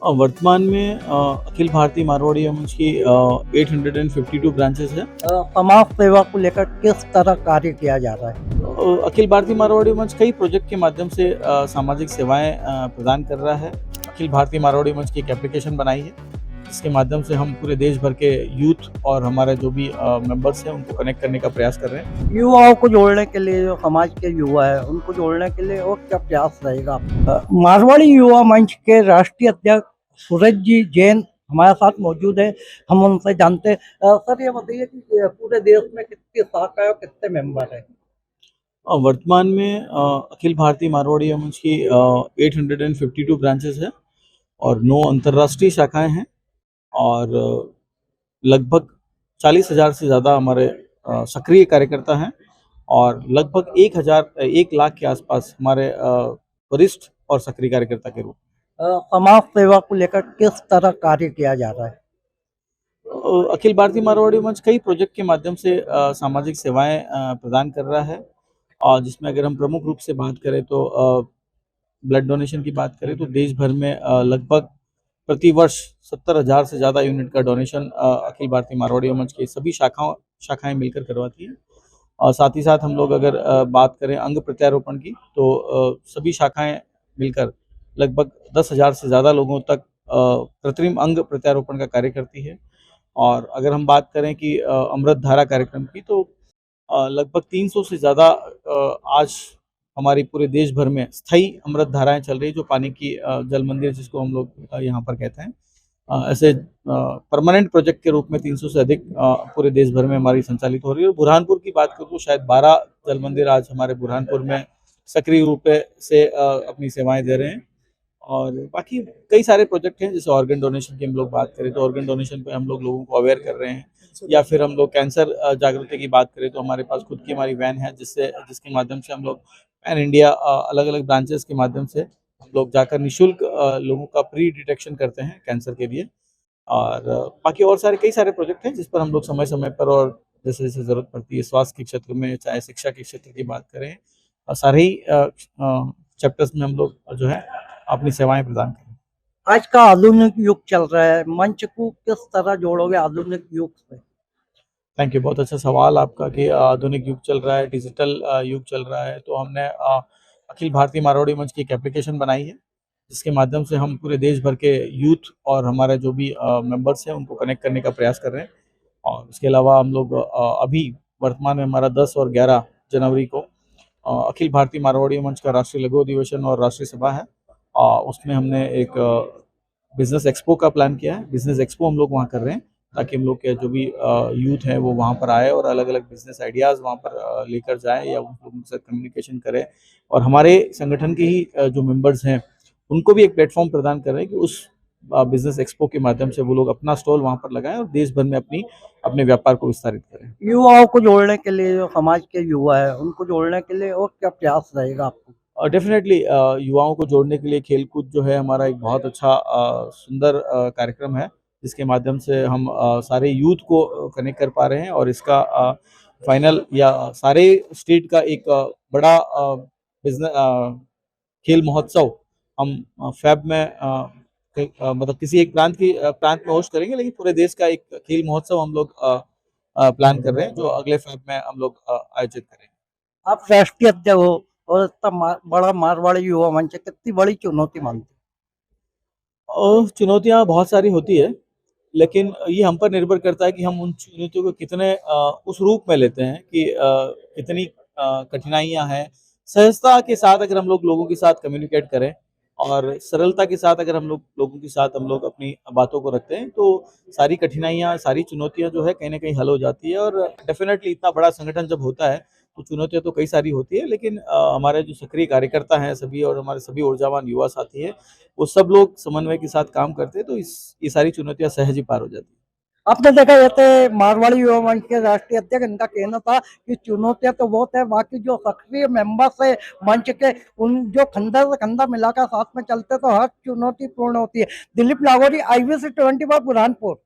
वर्तमान में अखिल भारतीय मारवाड़ी मंच की 852 ब्रांचेस है। समाज सेवा को लेकर किस तरह कार्य किया जा रहा है? अखिल भारतीय मारवाड़ी मंच कई प्रोजेक्ट के माध्यम से सामाजिक सेवाएं प्रदान कर रहा है। अखिल भारतीय मारवाड़ी मंच की एक एप्लीकेशन बनाई है, जिसके माध्यम से हम पूरे देश भर के यूथ और हमारे जो भी मेंबर्स हैं उनको कनेक्ट करने का प्रयास कर रहे हैं। युवाओं को जोड़ने के लिए, जो समाज के युवा है उनको जोड़ने के लिए और क्या प्रयास रहेगा? मारवाड़ी युवा मंच के राष्ट्रीय अध्यक्ष सूरज जी जैन हमारे साथ मौजूद है। हम उनसे जानते हैं। सर, ये बताइए कि पूरे देश में कितनी शाखा है और कितने मेंबर है? वर्तमान में अखिल भारतीय मारवाड़ी मंच की 852 ब्रांचेस है और 9 अंतर्राष्ट्रीय शाखाएं हैं और लगभग 40,000 से ज़्यादा हमारे सक्रिय कार्यकर्ता हैं और लगभग 1 लाख के आसपास हमारे वरिष्ठ और सक्रिय कार्यकर्ता के रूप समाज सेवा को लेकर किस तरह कार्य किया जा रहा है? अखिल भारतीय मारवाड़ी मंच कई प्रोजेक्ट के माध्यम से सामाजिक सेवाएं प्रदान कर रहा है और जिसमें अगर हम प्रमुख रूप से बात करें तो ब्लड डोनेशन की बात करें तो देश भर में लगभग प्रतिवर्ष 70,000 से ज़्यादा यूनिट का डोनेशन अखिल भारतीय मारवाड़ी मंच की सभी शाखाएं मिलकर करवाती हैं। और साथ ही साथ हम लोग अगर बात करें अंग प्रत्यारोपण की तो सभी शाखाएं मिलकर लगभग 10,000 से ज़्यादा लोगों तक कृत्रिम अंग प्रत्यारोपण का कार्य करती है। और अगर हम बात करें कि अमृत धारा कार्यक्रम की तो लगभग 300 से ज़्यादा आज हमारी पूरे देश भर में स्थायी अमृत धाराएं चल रही है, जो पानी की जल मंदिर जिसको हम लोग यहाँ पर कहते हैं। ऐसे परमानेंट प्रोजेक्ट के रूप में 300 से अधिक पूरे देश भर में हमारी संचालित हो रही है। और बुरहानपुर की बात करूँ तो शायद 12 जल मंदिर आज हमारे बुरहानपुर में सक्रिय रूप से अपनी सेवाएं दे रहे हैं। और बाकी कई सारे प्रोजेक्ट हैं, जैसे ऑर्गन डोनेशन की हम लोग बात करें तो ऑर्गन डोनेशन पे हम लोग लोगों को अवेयर कर रहे हैं, या फिर हम लोग कैंसर जागृति की बात करें तो हमारे पास खुद की हमारी वैन है जिसके माध्यम से हम लोग पैन इंडिया अलग अलग ब्रांचेस के माध्यम से हम लोग जाकर निःशुल्क लोगों का प्री डिटेक्शन करते हैं कैंसर के लिए। और बाकी और सारे कई सारे प्रोजेक्ट हैं जिस पर हम लोग समय समय पर और जैसे जैसे ज़रूरत पड़ती है स्वास्थ्य के क्षेत्र में, चाहे शिक्षा के क्षेत्र की बात करें, सारे ही चैप्टर्स में हम लोग जो है अपनी सेवाएं प्रदान करें। आज का आधुनिक युग चल रहा है, मंच को किस तरह जोड़ोगे आधुनिक युग से? थैंक यू, बहुत अच्छा सवाल आपका कि आधुनिक युग चल रहा है, डिजिटल युग चल रहा है, तो हमने अखिल भारतीय मारवाड़ी मंच की एक एप्लीकेशन बनाई है, जिसके माध्यम से हम पूरे देश भर के यूथ और हमारे जो भी मेंबर्स हैं उनको कनेक्ट करने का प्रयास कर रहे हैं। और इसके अलावा हम लोग अभी वर्तमान में हमारा 10 और 11 जनवरी को अखिल भारतीय मारवाड़ी मंच का राष्ट्रीय लघु अधिवेशन और राष्ट्रीय सभा है। उसमें हमने एक बिजनेस एक्सपो का प्लान किया है। बिजनेस एक्सपो हम लोग वहाँ कर रहे हैं ताकि हम लोग के जो भी यूथ है वो वहाँ पर आए और अलग अलग बिजनेस आइडियाज़ वहाँ पर लेकर जाए या उन लोगों के साथ कम्युनिकेशन करें। और हमारे संगठन के ही जो मेंबर्स हैं उनको भी एक प्लेटफॉर्म प्रदान कर रहे हैं कि उस बिजनेस एक्सपो के माध्यम से वो लोग अपना स्टॉल वहाँ पर लगाएं और देश भर में अपने व्यापार को विस्तारित करें। युवाओं को जोड़ने के लिए, जो समाज के युवा है उनको जोड़ने के लिए और क्या प्रयास रहेगा आपको? डेफिनेटली युवाओं को जोड़ने के लिए खेलकूद जो है हमारा एक बहुत अच्छा सुंदर कार्यक्रम है, जिसके माध्यम से हम सारे यूथ को कनेक्ट कर पा रहे हैं और इसका फाइनल या सारे स्टेट का एक बड़ा बिजनेस खेल महोत्सव हम फैब में मतलब किसी एक प्रांत में होस्ट करेंगे, लेकिन पूरे देश का एक खेल महोत्सव हम लोग प्लान कर रहे हैं जो अगले फैब में हम लोग आयोजित करेंगे। आप राष्ट्रीय अध्यक्ष हो और इतना बड़ा मारवाड़ी युवा मंच है, कितनी बड़ी चुनौती मानते चुनौतियाँ बहुत सारी होती है, लेकिन ये हम पर निर्भर करता है कि हम उन चुनौतियों को कितने उस रूप में लेते हैं कि कितनी कठिनाइयाँ हैं। सहजता के साथ अगर हम लोग लोगों के साथ कम्युनिकेट करें और सरलता के साथ अगर हम लोग लोगों के साथ हम लोग अपनी बातों को रखते हैं, तो सारी कठिनाइयाँ, सारी चुनौतियाँ जो है कहीं न कहीं हल हो जाती है। और डेफ़िनेटली इतना बड़ा संगठन जब होता है, तो चुनौतियाँ तो कई सारी होती है, लेकिन हमारे जो सक्रिय कार्यकर्ता हैं सभी और हमारे सभी ऊर्जावान युवा साथी हैं, वो सब लोग समन्वय के साथ काम करते हैं, तो ये सारी चुनौतियाँ सहज ही पार हो जाती हैं। हैं? आपने देखा जैसे मारवाड़ी युवा मंच के राष्ट्रीय अध्यक्ष, इनका कहना था कि चुनौतियां तो बहुत है, बाकी जो सक्रिय मेंबर्स है मंच के, उन जो कंधा से कंधा मिलाकर साथ में चलते तो हर चुनौती पूर्ण होती है। दिलीप नागौरी, IBC 24 बुरहानपुर।